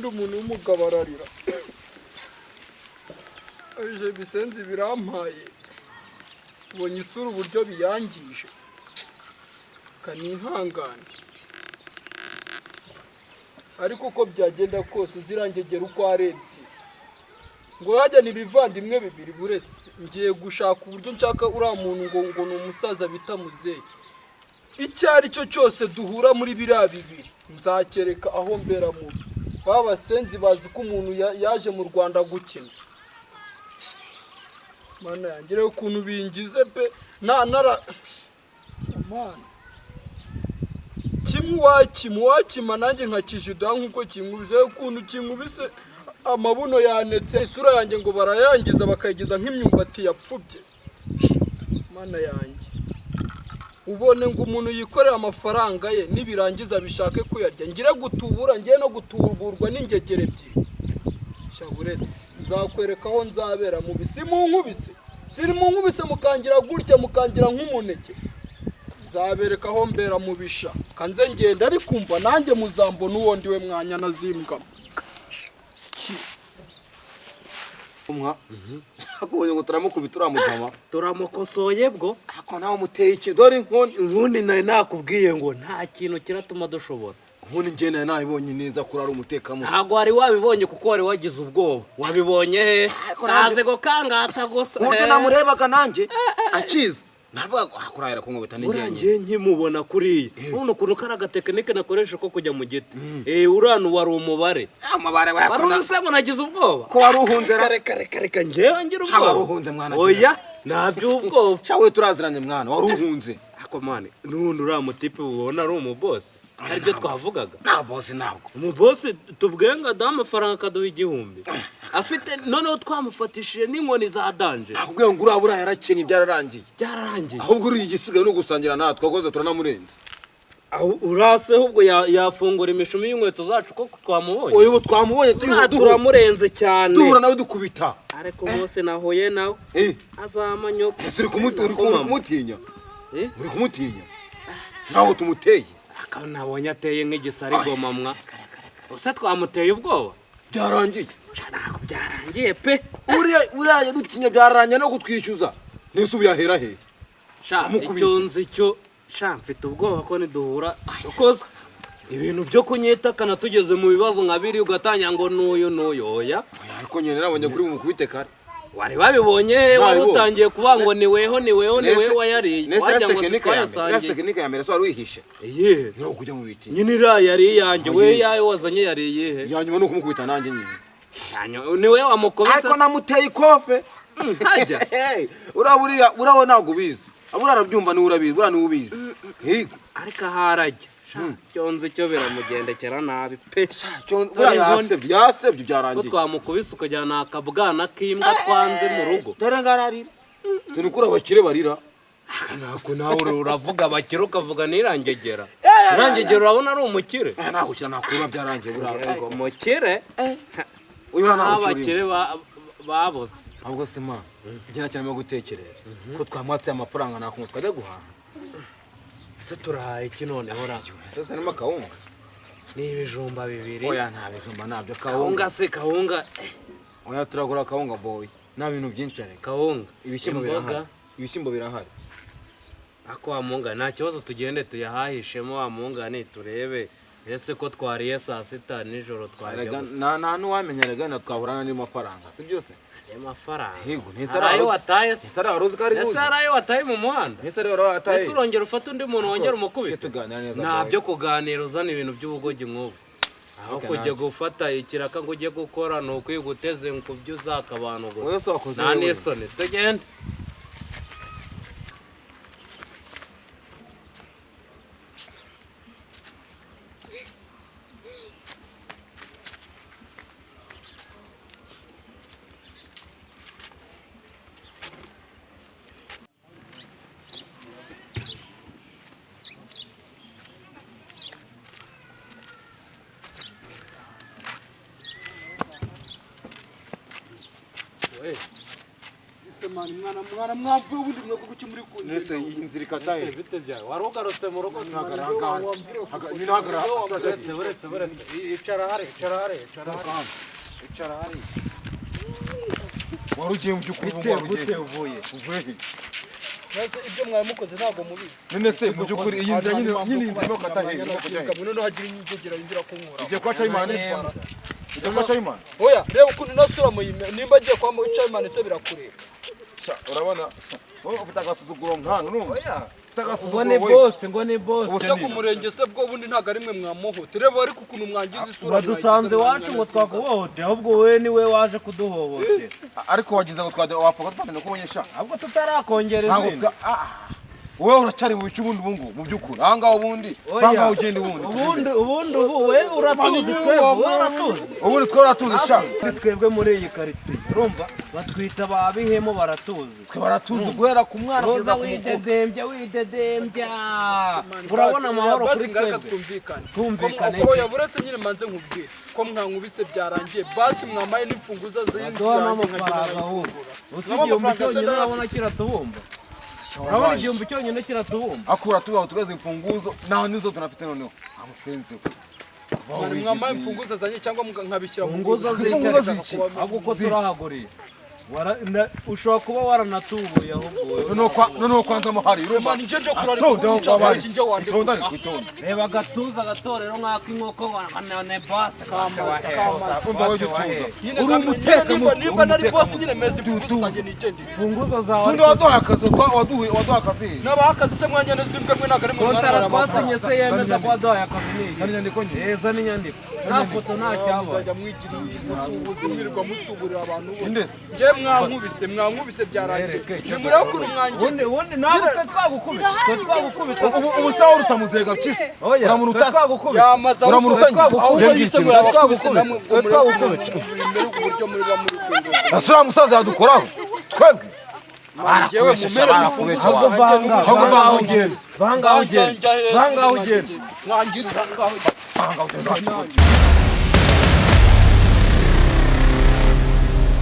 ubundi umuntu w'umugabo ararira aje bisenzi birampaye ubonye isura uburyo biyangije kanihangane ariko uko byagenda kose zirangegera uko arebye ngo hajya n'ibivandimwe bibiri buretse ngiye gushaka uburyo nshaka uriya muntu ngo ni umusaza bita muzehe icyo ari cyo cyose duhura muri biriya bibiri nzakereka aho mbera mubi babasenzi bazi ko umuntu yaje mu Rwanda gukina mana yanjye rero ukuntu bingize pe nara mana wakima nanjye nkakijida nkuko kinkubise ukuntu kinkubise amabuno yanetse isura yanjye ngo barayangiza bakayigiza nk'imyumbati yapfubye mana yanjye ubone ngo umuntu yikorera amafaranga ye nibirangiza bishake kuyarya ngire gutubura ngiye no gutuburwa n'ingegere ebyiri shaburetse nzakwereka aho nzabera mu bisi mu nkubise siri mu nkubise mukangira gutya mukangira nk'umuneke nzabereka aho mbera mu bisha kanze ngenda ari kumva nanjye muzambona uwo ndiwe mwanya nazimbwa akubonye ngo turamukubita turamugama turamukosoye bwo ako nawe muteye iki dore ubundi nari nakubwiye ngo nta kintu kiratuma dushobora ubundi njye nari nabibonye neza kuri ari umutekamo ntabwo wari wabibonye kuko wari wagize ubwoba wabibonye he naze go kangata gusa uburyo namurebaga nanjye akiza navuga ko akurahira ko nkubita n'ingenye nkimubona kuriya none ukuntu kari agatekinike nakoresha ko kujya mu giti uranu wari umubare amabare wakona se ngo nagize ubwoba ko wari uhunze reka njyewe ngira ubwoba wari uhunze mwana oya ntabyo ubwoba cyawe turaziranye mwana wari uhunze ako mane nundi uriya mutipe ubona ari umubosi aribyo twavugaga nta bosi ntabwo umubosi tubwiye ngo adaha amafaranga akaduha 1000 afite noneho twamufatishije n'inkoni za danje ahubwo ngo urabura yarakennye byararangiye ahubwo uri igisigaye no gusangira natwe twakoze turanamurenze urase ahubwo yafungura imishumi y'inkweto zacu ko twamubonye oyo twamubonye turamurenze cyane duhura nawe dukubita ariko bose nahuye nawe azamanyoko uri kumutinya naho tumuteye akaba nabonye ateye nk'igisari gomamwa usa twamuteye ubwoba byarangiye ntabwo byarangiye pe uriya dutinya byarangiye no kutwishyuza nese ubu yahera he icyo nzi cyo mfite ubwoba ko niduhura ukoze ibintu byo kunyitakana tugeze mu bibazo nka biri ugatangira ngo n'uyu oya ariko nyine nabonye kuri mukubite kare wari babibonye wari utangiye kuvuga ngo ni weho wayariye wajya ngo twayasangiye tekinike ya mbere so wari wihishe niho kujya mu biti nyine iriya yari yanjye we yawe wazanye yariye he yanyuma no kumukubita nanjye nyine ni we wamukobese ariko namuteye ikofe hajya urawe ntabwo ubizi abura arabyumva ni urabizi bura ni ubizi ariko harajya cyonze cyo biramugendekera nabi pe yasebye byarangiye ko twamukubise ukajyana akabwana k'imbwa twanze mu rugo dore ngararira tuni kuri abakire barira nako nawe uravuga abakire ukavuga nirangegera urabona ari umukire nakukira nakura byarangiye buriya ngo mukire abakire baboze ahubwo se ma igena cyane mu gutekereza ko twamwatse amafaranga nakumwe twajya guhaha se turahaye iki noneho racyo sasa nima kawunga ni ibijumba bibiri oya nta bijumba nabyo kawunga se kawunga oya turagura kawunga boy nta bintu byinshi ariko kawunga ibishyimbo birahari ako wamunga nta kibazo tugende tuyahahishemo wamungane turebe ese ko twariye saa sita nijoro twarya nta n'uwamenya rega na twahurana n'amafaranga si byose amafaranga yego arayo wataye se sara rozi kari guzi arayo wataye mu muhanda ese urongera ufata undi muntu wongera umukubita ntabyo kuganira uzana ibintu by'ubugogi nk'ubu aho kujya gufata ikiraka ngo ujye gukora ni ukwiguteze ngo byo uzaka abantu gusa nta n'isoni tugende se mani mwana mwamvuye ubundi mwako kuki muri kundi nese iyi nzira ikataye bite byawe wari ugarutse mu rugo uretse icara hari wari ugiye mu by'ukuri uvuye Nese ibyo mwaye mukoze ntago mubizi none se mu by'ukuri iyi nzira nyine inzira yo katahe none hagira injegera injira kunkura igiye kwa Chayimana igiye kwa Chayimana oya reba ukuntu nasura muyime nimba agiye kwa Chayimana se birakureba urabona wowe ufite agasuzuguro nkano urumva ngo ni boss ujya ku murenge se bwo bundi ntago ari mwe mwamuhote reba ariko ukuntu mwangiza isura badusanze wacu ngo twakuhohote ahubwo wowe ni we waje kuduhohotera ariko wagize ngo wapfa twamenye ko umenyesha ahubwo tutarakongera izindi wowe uracari mu bice ubundi ubungu mu by'ukuri aha ngaho ubundi aha ugenda ubundi we uratuzi ubundi twe uratuzi sha twebwe muri iyi karitsiye urumva batwita babihemo baratuzi twe baratuzi guhera ku mwana kugeza ku widedembya urabona amahoro kuri twebwe twumvikane oya buretse nyine manze nkubwire ko mwankubise byarangiye basi mwamaye n'imfunguzo z'inzu yanjye nkagenda usigiye umucyonyi urabona kiratubumba urabona igihumbi cyonyine kiratubumba akura tubaho tugeze imfunguzo naho nizo tunafite noneho amusenze mwamaye imfunguzo zanye cyangwa nkabishyira mu nguzo z'icyayi ahubwo ko turahaguriye ushobora kuba waranatubuye ahubwo noneho kwanza muhari urumva nje nje kurari nje wandika reba agatuza agatorero nk'ako inkoko none base uri umuteka nimba nari boss nyine meze imfunguzo zanye nigende imfunguzo zawe fundi waduha akazi waduha akazi n'abaha akazi se mwanya n'izimbwe mwe ntabwo ari mu kontara twasinye se yemeza ko waduhaye akazi neza n'inyandiko nta foto nta cyaba nzajya mwigira ifoto ubuzi mwirirwa mutuburira abantu bose mwankubise byarangiye nimurebe ukuntu mwangize ubundi nawe twagukubita ubu sawa urutamuzega cyisi uramuruta yamaza ahubwo yise ngo yabakubise namwe uburyo muri bamuri kumva asura musaza yadukoraho twebwe njyewe mumere ahubwo vanga ugenda mwangira vanga ugenda